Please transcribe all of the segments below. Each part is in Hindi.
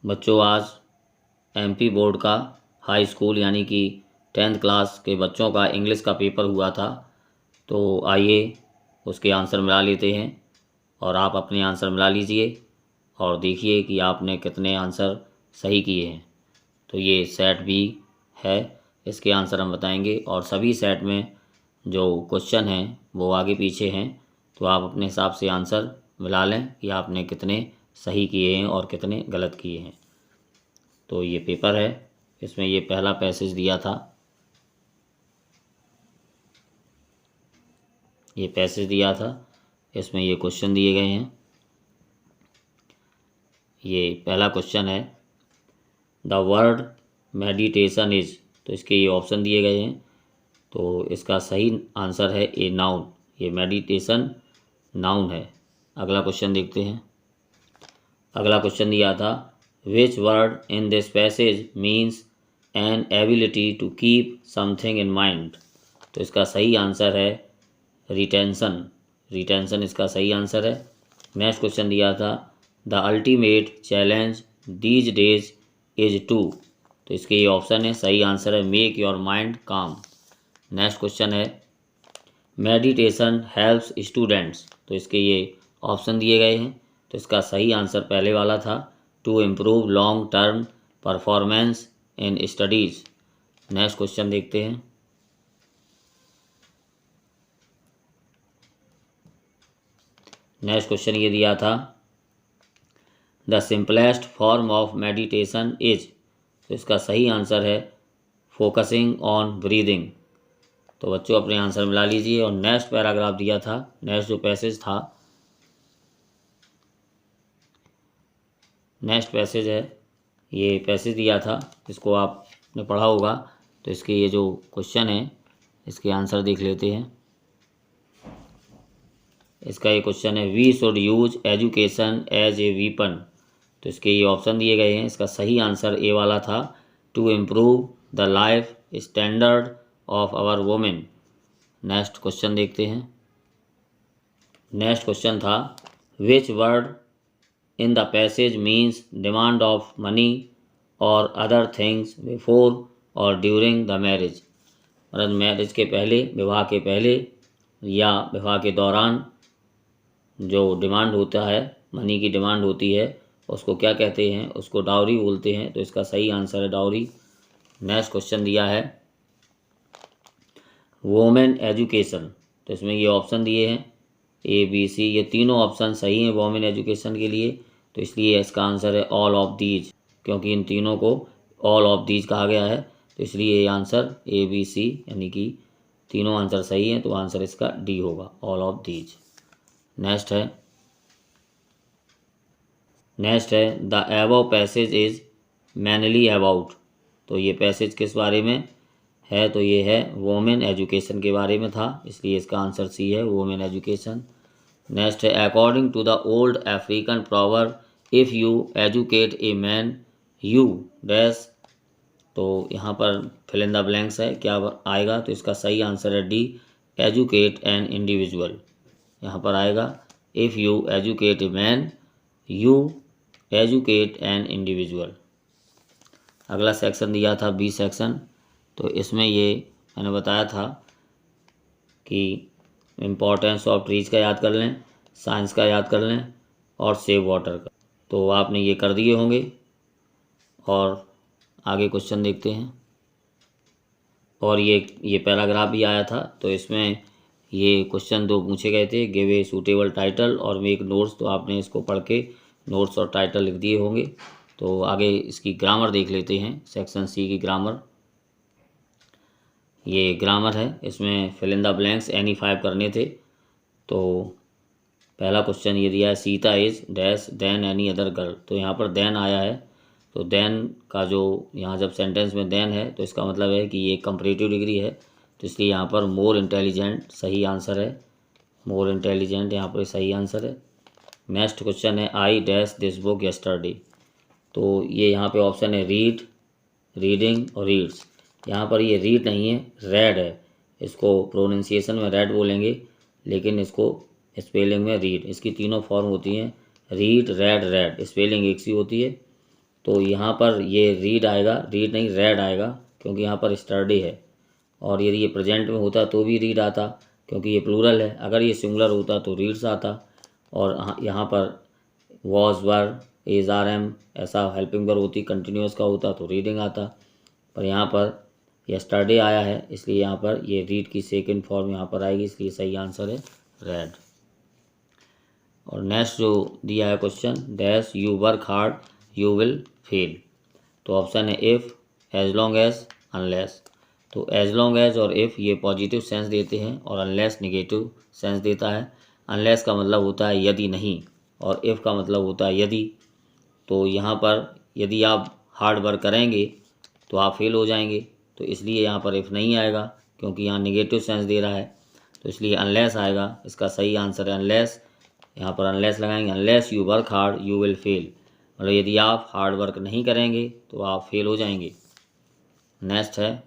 बच्चों, आज एमपी बोर्ड का हाई स्कूल यानी कि 10th क्लास के बच्चों का इंग्लिश का पेपर हुआ था। तो आइए उसके आंसर मिला लेते हैं और आप अपने आंसर मिला लीजिए और देखिए कि आपने कितने आंसर सही किए हैं। तो ये सेट बी है, इसके आंसर हम बताएंगे और सभी सेट में जो क्वेश्चन हैं वो आगे पीछे हैं। तो आप अपने हिसाब से आंसर मिला लें कि आपने कितने सही किए हैं और कितने गलत किए हैं। तो ये पेपर है, इसमें ये पहला पैसेज दिया था, ये पैसेज दिया था, इसमें ये क्वेश्चन दिए गए हैं। ये पहला क्वेश्चन है, द वर्ड मेडिटेशन इज, तो इसके ये ऑप्शन दिए गए हैं। तो इसका सही आंसर है ए नाउन, ये मेडिटेशन नाउन है। अगला क्वेश्चन देखते हैं। अगला क्वेश्चन दिया था, which word in this passage means an ability to keep something in mind. तो इसका सही आंसर है रिटेंशन, रिटेंशन इसका सही आंसर है। नेक्स्ट क्वेश्चन दिया था, the ultimate challenge these days is to, तो इसके ये ऑप्शन है, सही आंसर है make your mind calm. Next question है, मेडिटेशन हेल्प्स स्टूडेंट्स, तो इसके ये ऑप्शन दिए गए हैं। तो इसका सही आंसर पहले वाला था, to improve long term performance in studies. Next question देखते हैं। नेक्स्ट क्वेश्चन ये दिया था, the simplest form of meditation is, तो इसका सही आंसर है फोकसिंग ऑन ब्रीदिंग। तो बच्चों अपने आंसर मिला लीजिए और नेक्स्ट पैराग्राफ दिया था, नेक्स्ट जो पैसेज था, नेक्स्ट पैसेज है, ये पैसेज दिया था, इसको आपने पढ़ा होगा। तो इसके ये जो क्वेश्चन है इसके आंसर देख लेते हैं। इसका ये क्वेश्चन है, we should use education as a weapon, तो इसके ये ऑप्शन दिए गए हैं। इसका सही आंसर ए वाला था, to improve the life standard of our women. Next question देखते हैं। नेक्स्ट क्वेश्चन था, which word in the passage means demand of money और अदर थिंग्स बिफोर और ड्यूरिंग द मैरिज, मतलब मैरिज के पहले, विवाह के पहले या विवाह के दौरान जो डिमांड होता है, मनी की डिमांड होती है, उसको क्या कहते हैं, उसको डाउरी बोलते हैं। तो इसका सही आंसर है डाउरी। नेक्स्ट क्वेश्चन दिया है, वोमेन एजुकेशन, तो इसमें ये ऑप्शन दिए हैं ए बी सी, ये तीनों ऑप्शन सही हैं वोमेन एजुकेशन के लिए। तो इसलिए इसका आंसर है ऑल ऑफ दीज, क्योंकि इन तीनों को ऑल ऑफ दीज कहा गया है। तो इसलिए ये आंसर ए बी सी यानी कि तीनों आंसर सही हैं, तो आंसर इसका डी होगा, ऑल ऑफ दीज। नेक्स्ट है the above passage is mainly about, तो ये पैसेज किस बारे में है, तो ये है वोमेन एजुकेशन के बारे में था, इसलिए इसका आंसर सी है, वोमेन एजुकेशन। नेक्स्ट है, according to the old African proverb if you educate a man you dash, तो यहाँ पर फिल इन द ब्लैंक्स है, क्या आएगा, तो इसका सही आंसर है डी, एजुकेट एन इंडिविजुअल। यहाँ पर आएगा, if you educate a man you educate an individual. अगला सेक्शन दिया था बी सेक्शन, तो इसमें ये मैंने बताया था कि इम्पोर्टेंस ऑफ ट्रीज का याद कर लें, साइंस का याद कर लें और सेव वाटर का, तो आपने ये कर दिए होंगे। और आगे क्वेश्चन देखते हैं। और ये पैराग्राफ भी आया था, तो इसमें ये क्वेश्चन दो पूछे गए थे, गिव ए सूटेबल टाइटल और मेक नोट्स, तो आपने इसको पढ़ के नोट्स और टाइटल लिख दिए होंगे। तो आगे इसकी ग्रामर देख लेते हैं, सेक्शन सी की ग्रामर। ये ग्रामर है, इसमें fill in the blanks any 5 करने थे। तो पहला क्वेश्चन ये दिया है, Sita is dash than any other girl, तो यहाँ पर देन आया है। तो देन का जो यहाँ जब सेंटेंस में देन है तो इसका मतलब है कि ये कंपैरेटिव डिग्री है, तो इसलिए यहाँ पर मोर इंटेलिजेंट सही आंसर है, मोर इंटेलिजेंट यहाँ पर सही आंसर है। नेक्स्ट क्वेश्चन है, I dash this book yesterday, तो ये यहाँ पे ऑप्शन है रीड, रीडिंग और रीड्स। यहाँ पर ये रीड नहीं है, रेड है, इसको प्रोनाउंसिएशन में रेड बोलेंगे, लेकिन इसको स्पेलिंग में रीड। इसकी तीनों फॉर्म होती हैं, रीड, रेड, रेड, स्पेलिंग एक सी होती है। तो यहाँ पर ये रीड आएगा, रीड नहीं रेड आएगा, क्योंकि यहाँ पर स्टडी है। और यदि ये प्रेजेंट में होता तो भी रीड आता, क्योंकि ये प्लूरल है। अगर ये सिंगुलर होता तो रीड्स आता। और यहाँ पर was, were, is, are, am ऐसा हेल्पिंग वर्ब होती, कंटिन्यूस का होता तो रीडिंग आता। पर यहाँ पर यस्टरडे आया है, इसलिए यहाँ पर ये रीड की सेकंड फॉर्म यहाँ पर आएगी, इसलिए सही आंसर है रेड। और नेक्स्ट जो दिया है question, dash you work hard you will fail. तो ऑप्शन है if, as long as, unless. तो एज लॉन्ग एज और इफ़ ये पॉजिटिव सेंस देते हैं और अनलेस नेगेटिव सेंस देता है। अनलेस का मतलब होता है यदि नहीं, और इफ़ का मतलब होता है यदि। तो यहाँ पर यदि आप हार्ड वर्क करेंगे तो आप फेल हो जाएंगे, तो इसलिए यहाँ पर इफ़ नहीं आएगा, क्योंकि यहाँ नेगेटिव सेंस दे रहा है, तो इसलिए अनलेस आएगा। इसका सही आंसर है अनलेस। यहाँ पर अनलेस लगाएंगे, unless you work hard you will fail, मतलब यदि आप हार्ड वर्क नहीं करेंगे तो आप फेल हो जाएंगे। नेक्स्ट है,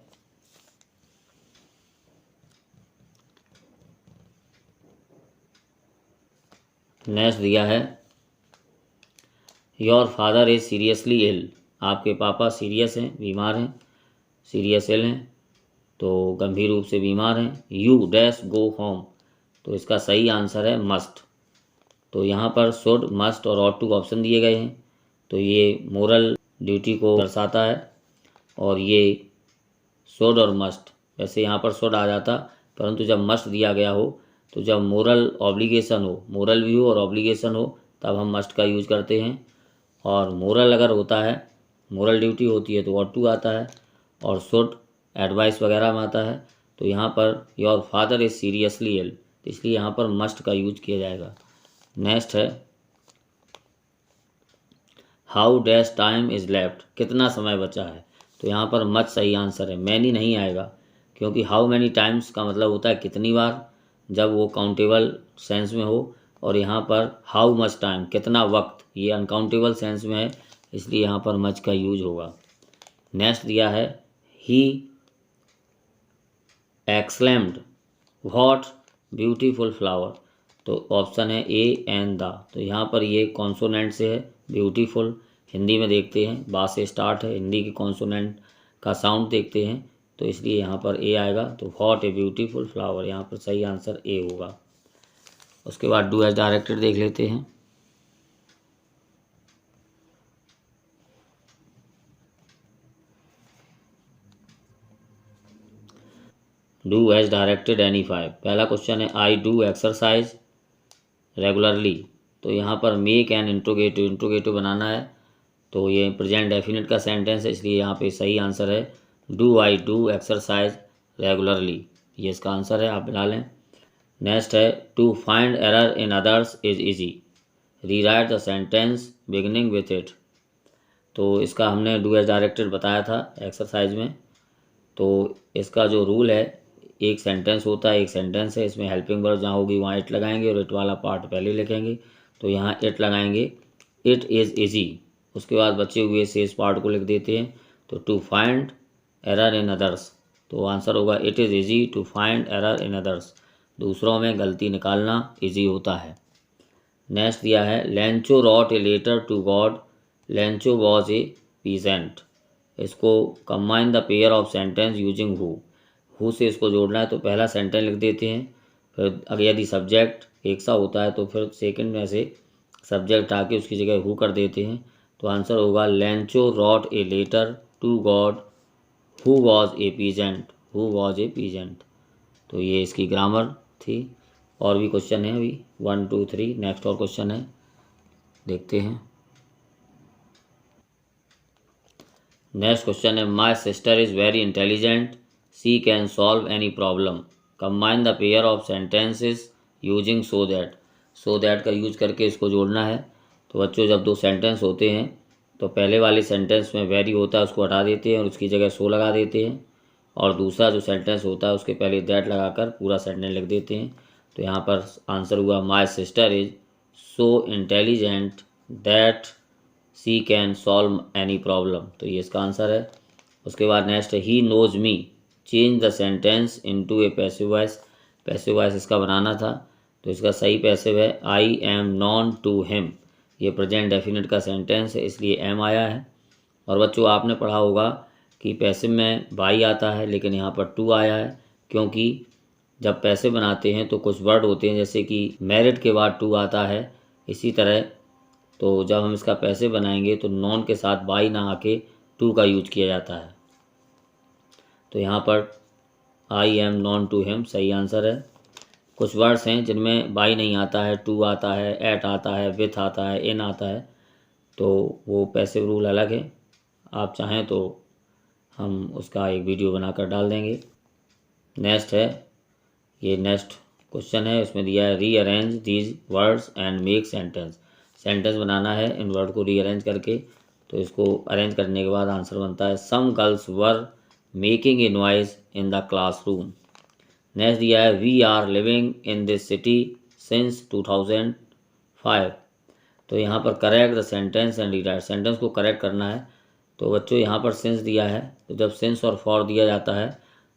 नेक्स्ट दिया है your father is seriously ill. आपके पापा सीरियस हैं, बीमार हैं, सीरियस इल हैं, तो गंभीर रूप से बीमार हैं। यू डैश गो होम, तो इसका सही आंसर है मस्ट। तो यहाँ पर शुड, मस्ट और ऑट टू ऑप्शन दिए गए हैं, तो ये मोरल ड्यूटी को दर्शाता है। और ये शुड और मस्ट, वैसे यहाँ पर शुड आ जाता, परंतु जब मस्ट दिया गया हो, तो जब मोरल ऑब्लिगेशन हो, मोरल भी हो और ऑब्लिगेशन हो, तब हम मस्ट का यूज करते हैं। और मोरल अगर होता है, मोरल ड्यूटी होती है तो ऑट टू आता है, और शुड एडवाइस वगैरह में आता है। तो यहाँ पर your father is seriously ill, इसलिए यहाँ पर मस्ट का यूज किया जाएगा। नेक्स्ट है, how dash time is left, कितना समय बचा है। तो यहाँ पर मच सही आंसर है, मैनी नहीं आएगा, क्योंकि हाउ मैनी टाइम्स का मतलब होता है कितनी बार, जब वो काउंटेबल सेंस में हो। और यहाँ पर हाउ मच टाइम, कितना वक्त, ये अनकाउंटेबल सेंस में है, इसलिए यहाँ पर मच का यूज होगा। नेक्स्ट दिया है, ही एक्सलेम्ड व्हाट ब्यूटीफुल फ्लावर। तो ऑप्शन है ए एंड द। तो यहाँ पर ये कॉन्सोनेंट से है, ब्यूटीफुल हिंदी में देखते हैं, बा से स्टार्ट है, हिंदी के कॉन्सोनेंट का साउंड देखते हैं, तो इसलिए यहाँ पर ए आएगा। तो व्हाट ए ब्यूटीफुल फ्लावर, यहाँ पर सही आंसर ए होगा। उसके बाद डू एज डायरेक्टेड देख लेते हैं। Do as directed any 5। पहला क्वेश्चन है, आई डू एक्सरसाइज रेगुलरली। तो यहाँ पर मेक एन इंट्रोगेटिव, इंट्रोगेटिव बनाना है, तो ये प्रेजेंट डेफिनेट का सेंटेंस है, इसलिए यहाँ पे सही आंसर है do I do exercise regularly, ये इसका आंसर है, आप मिला लें। नेक्स्ट है, to find error in others is easy, rewrite the sentence beginning with it. तो इसका हमने डू एज डायरेक्टेड बताया था एक्सरसाइज में। तो इसका जो रूल है, एक सेंटेंस होता है, एक सेंटेंस है, इसमें हेल्पिंग वर्ब जहाँ होगी वहाँ इट लगाएंगे और इट वाला पार्ट पहले लिखेंगे। तो यहाँ इट लगाएंगे, इट इज़ ईजी, उसके बाद बचे हुए से इस पार्ट को लिख देते हैं। तो to find error in others, तो आंसर होगा it is easy to find error in others, दूसरों में गलती निकालना ईजी होता है। नेक्स्ट दिया है, Lencho wrote a letter to God, Lencho was a peasant. इसको combine the pair of sentence using who से इसको जोड़ना है, तो पहला सेंटेंस लिख देते हैं। फिर अगर यदि सब्जेक्ट एक सा होता है तो फिर सेकंड में से सब्जेक्ट आके उसकी जगह हु कर देते हैं। तो आंसर होगा Lencho wrote a letter to God who was a peasant, who was a peasant. तो ये इसकी ग्रामर थी। और भी क्वेश्चन है अभी 1 2 3। नेक्स्ट और क्वेश्चन है, देखते हैं। नेक्स्ट क्वेश्चन है, my sister is very intelligent, she can solve any problem, combine the pair of sentences using so that. So that का यूज करके इसको जोड़ना है। तो बच्चों, जब दो सेंटेंस होते हैं तो पहले वाले सेंटेंस में वेरी होता है, उसको हटा देते हैं और उसकी जगह सो लगा देते हैं, और दूसरा जो सेंटेंस होता है उसके पहले दैट लगाकर पूरा सेंटेंस लिख देते हैं। तो यहाँ पर आंसर हुआ my sister is so intelligent that she can solve any problem, तो ये इसका आंसर है। उसके बाद नेक्स्ट है, he knows me, change the sentence into a passive voice. Passive voice इसका बनाना था, तो इसका सही पैसिव है I am known to him. ये प्रेजेंट डेफिनेट का सेंटेंस है, इसलिए एम आया है। और बच्चों आपने पढ़ा होगा कि पैसिव में बाई आता है लेकिन यहाँ पर टू आया है, क्योंकि जब पैसे बनाते हैं तो कुछ वर्ड होते हैं जैसे कि मैरिड के बाद टू आता है, इसी तरह तो जब हम इसका पैसे बनाएंगे तो नॉन के साथ बाई ना आके टू का यूज किया जाता है। तो यहाँ पर I am known to him सही आंसर है। कुछ वर्ड्स हैं जिनमें बाई नहीं आता है, टू आता है, एट आता है, विथ आता है, इन आता है, तो वो पैसिव रूल अलग है। आप चाहें तो हम उसका एक वीडियो बनाकर डाल देंगे। नेक्स्ट है, ये नेक्स्ट क्वेश्चन है, उसमें दिया है rearrange these words and make sentence. Sentence बनाना है इन वर्ड को रीअरेंज करके, तो इसको अरेंज करने के बाद आंसर बनता है some girls were making a noise in the classroom. Next दिया है we are living in this city since 2005। तो यहाँ पर correct the sentence and rewrite, sentence को करेक्ट करना है। तो बच्चों यहाँ पर सिंस दिया है, तो जब सिंस और फॉर दिया जाता है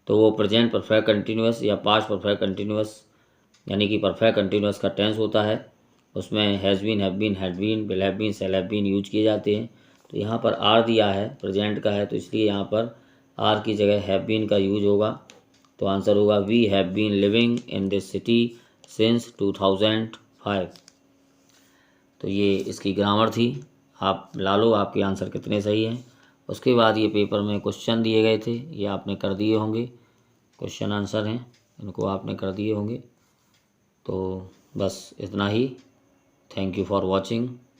तो वो प्रेजेंट परफेक्ट कंटिन्यूअस या पास्ट परफेक्ट कंटिन्यूअस यानी कि परफेक्ट कंटिन्यूअस का टेंस होता है, उसमें has been, have been, had been, will have been, shall have been use किए जाते हैं। तो यहाँ पर आर दिया है, प्रेजेंट का है, तो इसलिए यहाँ पर आर की जगह हैव बीन का यूज होगा। तो आंसर होगा we have been living in this city since 2005। तो ये इसकी ग्रामर थी। आप ला लो आपके आंसर कितने सही हैं। उसके बाद ये पेपर में क्वेश्चन दिए गए थे, ये आपने कर दिए होंगे, क्वेश्चन आंसर हैं, इनको आपने कर दिए होंगे। तो बस इतना ही। Thank you for watching.